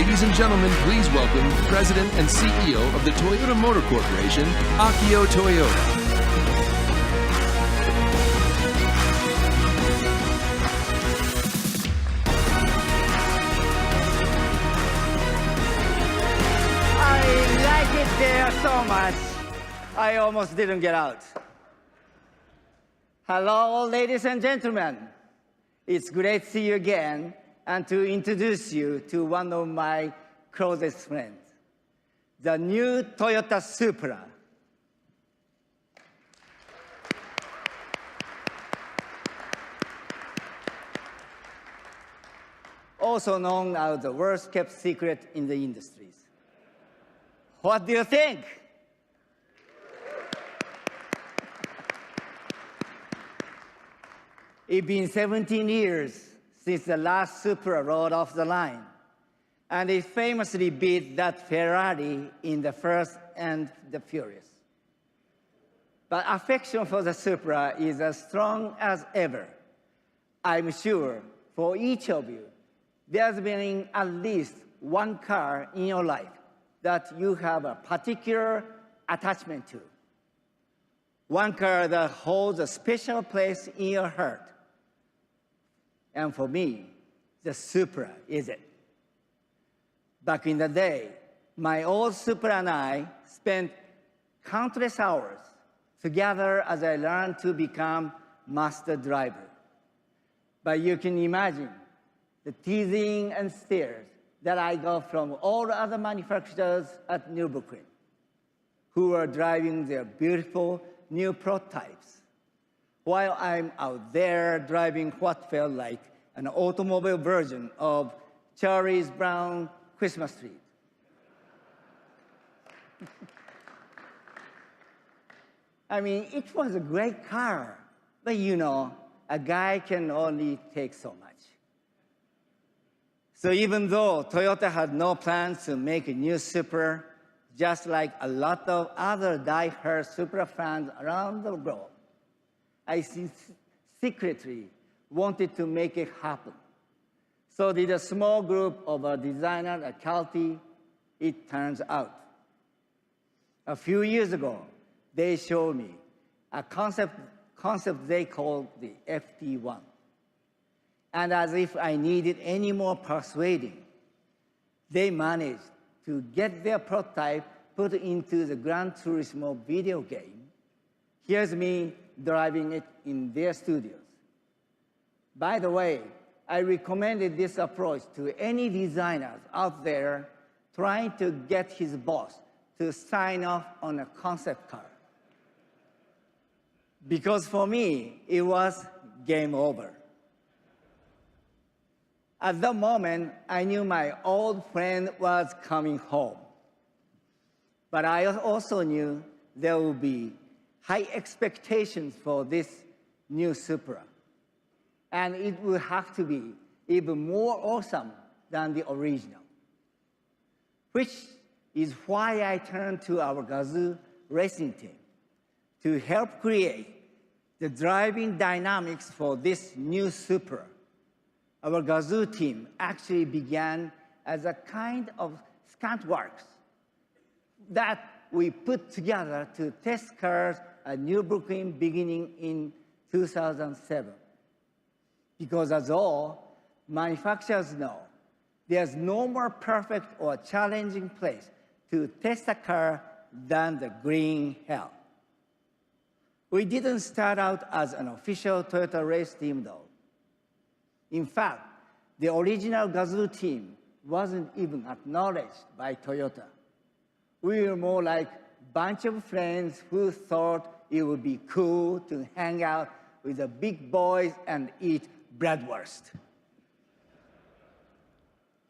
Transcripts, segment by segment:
Ladies and gentlemen, please welcome President and CEO of the Toyota Motor Corporation, Akio Toyoda. I like it there so much, I almost didn't get out. Hello, ladies and gentlemen. It's great to see you again and to introduce you to one of my closest friends, the new Toyota Supra. Also known as the worst kept secret in the industries. What do you think? It's been 17 years since the last Supra rolled off the line, and it famously beat that Ferrari in the Fast and the Furious. But affection for the Supra is as strong as ever. I'm sure for each of you, there's been at least one car in your life that you have a particular attachment to. One car that holds a special place in your heart. And for me, the Supra is it. Back in the day, my old Supra and I spent countless hours together as I learned to become master driver. But you can imagine the teasing and stares that I got from all the other manufacturers at Nürburgring who were driving their beautiful new prototypes, while I'm out there driving what felt like an automobile version of Charlie Brown's Christmas tree. I mean, it was a great car, but you know, a guy can only take so much. So even though Toyota had no plans to make a new Supra, just like a lot of other die-hard Supra fans around the globe, I secretly wanted to make it happen. So did a small group of a designer at Calty, it turns out. A few years ago, they showed me a concept they called the FT1. And as if I needed any more persuading, they managed to get their prototype put into the Gran Turismo video game. Here's me driving it in their studios. By the way, I recommended this approach to any designers out there trying to get his boss to sign off on a concept car. Because for me, it was game over. At that moment, I knew my old friend was coming home. But I also knew there would be high expectations for this new Supra. And it would have to be even more awesome than the original. Which is why I turned to our Gazoo racing team to help create the driving dynamics for this new Supra. Our Gazoo team actually began as a kind of stunt works that we put together to test cars at Nürburgring beginning in 2007. Because as all manufacturers know, there's no more perfect or challenging place to test a car than the green hell. We didn't start out as an official Toyota race team though. In fact, the original Gazoo team wasn't even acknowledged by Toyota. We were more like a bunch of friends who thought it would be cool to hang out with the big boys and eat bratwurst.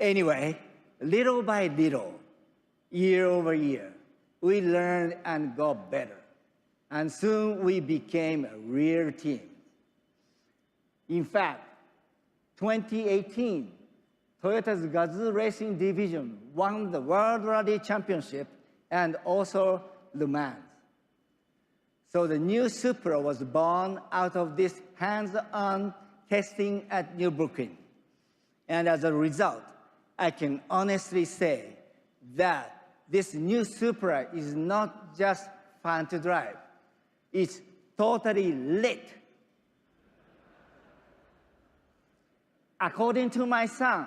Anyway, little by little, year over year, we learned and got better. And soon we became a real team. In fact, 2018, Toyota's Gazoo Racing Division won the World Rally Championship and also Le Mans. So the new Supra was born out of this hands-on testing at Nürburgring. And as a result, I can honestly say that this new Supra is not just fun to drive. It's totally lit. According to my son,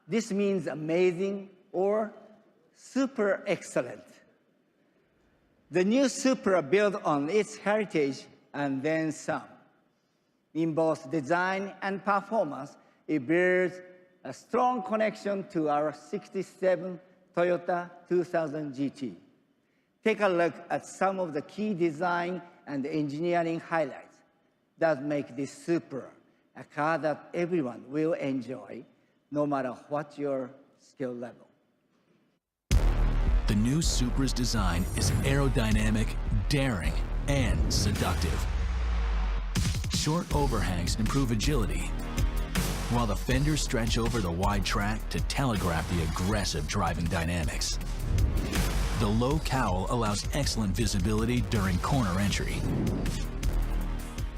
this means amazing or super excellent. The new Supra builds on its heritage and then some. In both design and performance, it bears a strong connection to our 67 Toyota 2000 GT. Take a look at some of the key design and engineering highlights that make this Supra a car that everyone will enjoy, no matter what your skill level. The new Supra's design is aerodynamic, daring, and seductive. Short overhangs improve agility, while the fenders stretch over the wide track to telegraph the aggressive driving dynamics. The low cowl allows excellent visibility during corner entry.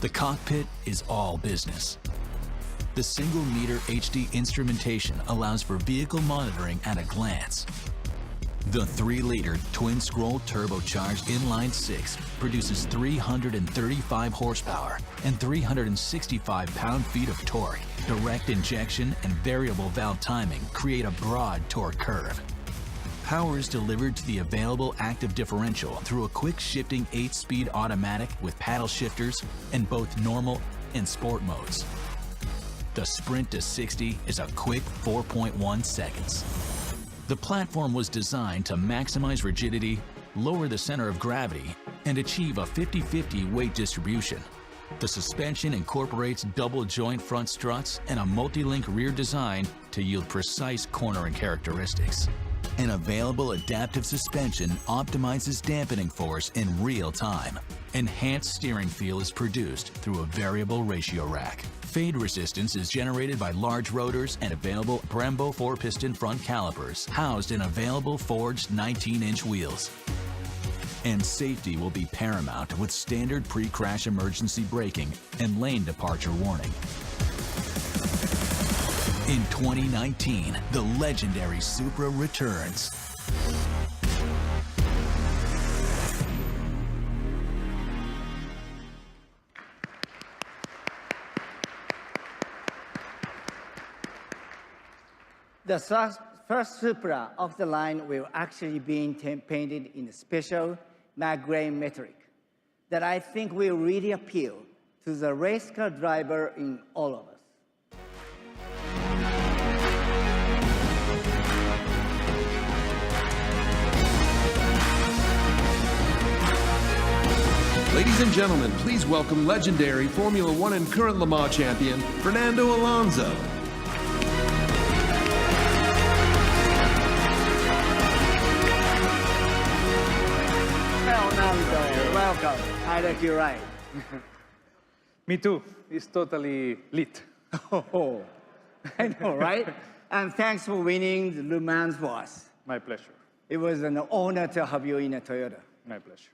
The cockpit is all business. The single-meter HD instrumentation allows for vehicle monitoring at a glance. The 3-liter twin-scroll turbocharged inline-six produces 335 horsepower and 365 pound-feet of torque. Direct injection and variable valve timing create a broad torque curve. Power is delivered to the available active differential through a quick-shifting 8-speed automatic with paddle shifters in both normal and sport modes. The sprint to 60 is a quick 4.1 seconds. The platform was designed to maximize rigidity, lower the center of gravity, and achieve a 50-50 weight distribution. The suspension incorporates double-joint front struts and a multi-link rear design to yield precise cornering characteristics. An available adaptive suspension optimizes dampening force in real time. Enhanced steering feel is produced through a variable ratio rack. Fade resistance is generated by large rotors and available Brembo 4-piston front calipers housed in available forged 19-inch wheels. And safety will be paramount with standard pre-crash emergency braking and lane departure warning. In 2019, the legendary Supra returns. The first Supra of the line will actually be painted in a special matte gray metallic that I think will really appeal to the race car driver in all of us. Ladies and gentlemen, please welcome legendary Formula One and current Le Mans champion, Fernando Alonso. Welcome. I like you right. Me too. It's totally lit. Oh, I know, right? And thanks for winning the Le Mans for us. My pleasure. It was an honor to have you in a Toyota. My pleasure.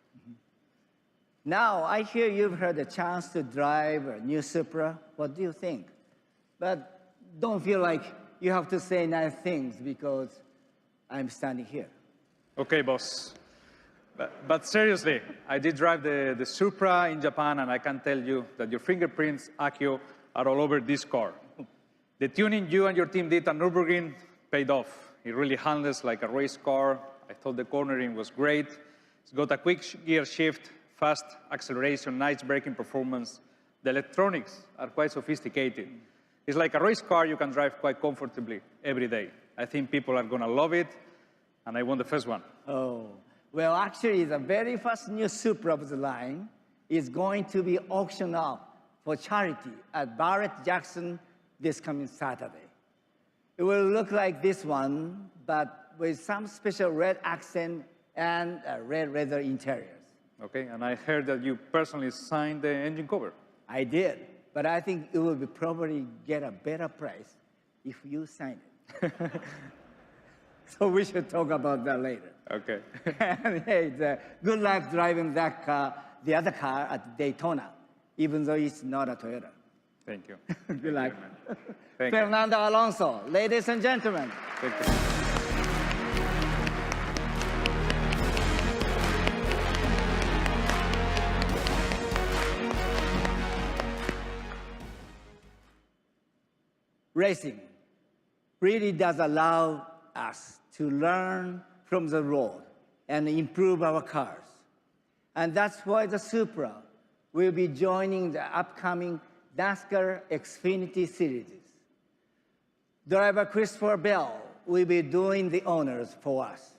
Now, I hear you've had a chance to drive a new Supra. What do you think? But don't feel like you have to say nice things because I'm standing here. Okay, boss. But seriously, I did drive the Supra in Japan, and I can tell you that your fingerprints, Akio, are all over this car. The tuning you and your team did at Nürburgring paid off. It really handles like a race car. I thought the cornering was great. It's got a quick gear shift, fast acceleration, nice braking performance. The electronics are quite sophisticated. It's like a race car you can drive quite comfortably every day. I think people are going to love it, and I want the first one. Oh, well, actually, the very first new Supra of the line is going to be auctioned off for charity at Barrett-Jackson this coming Saturday. It will look like this one, but with some special red accent and red leather interiors. Okay, and I heard that you personally signed the engine cover. I did, but I think it will be probably get a better price if you sign it. So we should talk about that later. Okay. And hey, good luck driving that car, the other car at Daytona, even though it's not a Toyota. Thank you. Good luck. Thank you. Fernando Alonso, ladies and gentlemen. Thank you. Racing really does allow us to learn from the road and improve our cars. And that's why the Supra will be joining the upcoming NASCAR Xfinity Series. Driver Christopher Bell will be doing the honors for us.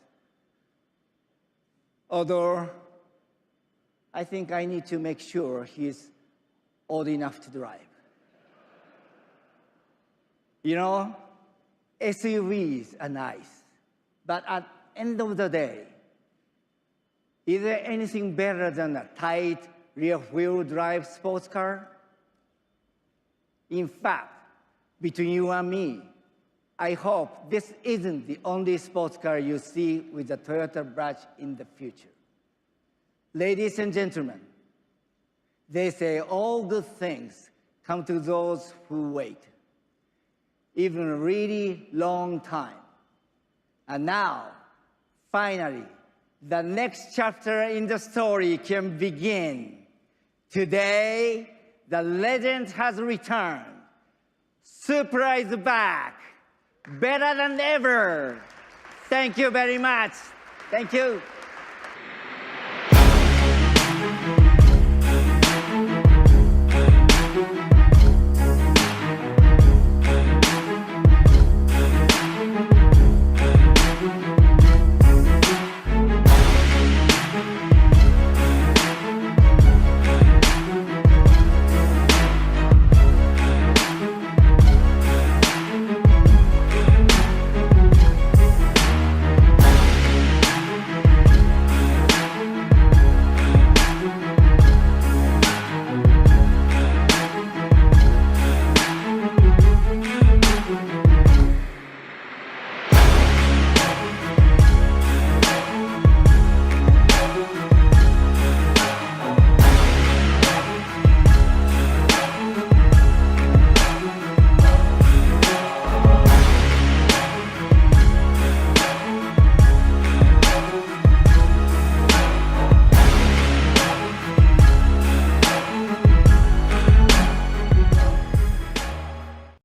Although, I think I need to make sure he's old enough to drive. You know, SUVs are nice, but at the end of the day, is there anything better than a tight rear-wheel drive sports car? In fact, between you and me, I hope this isn't the only sports car you see with the Toyota badge in the future. Ladies and gentlemen, they say all good things come to those who wait, even a really long time. And now, finally, the next chapter in the story can begin. Today, the legend has returned. Supra is back, better than ever. Thank you very much. Thank you.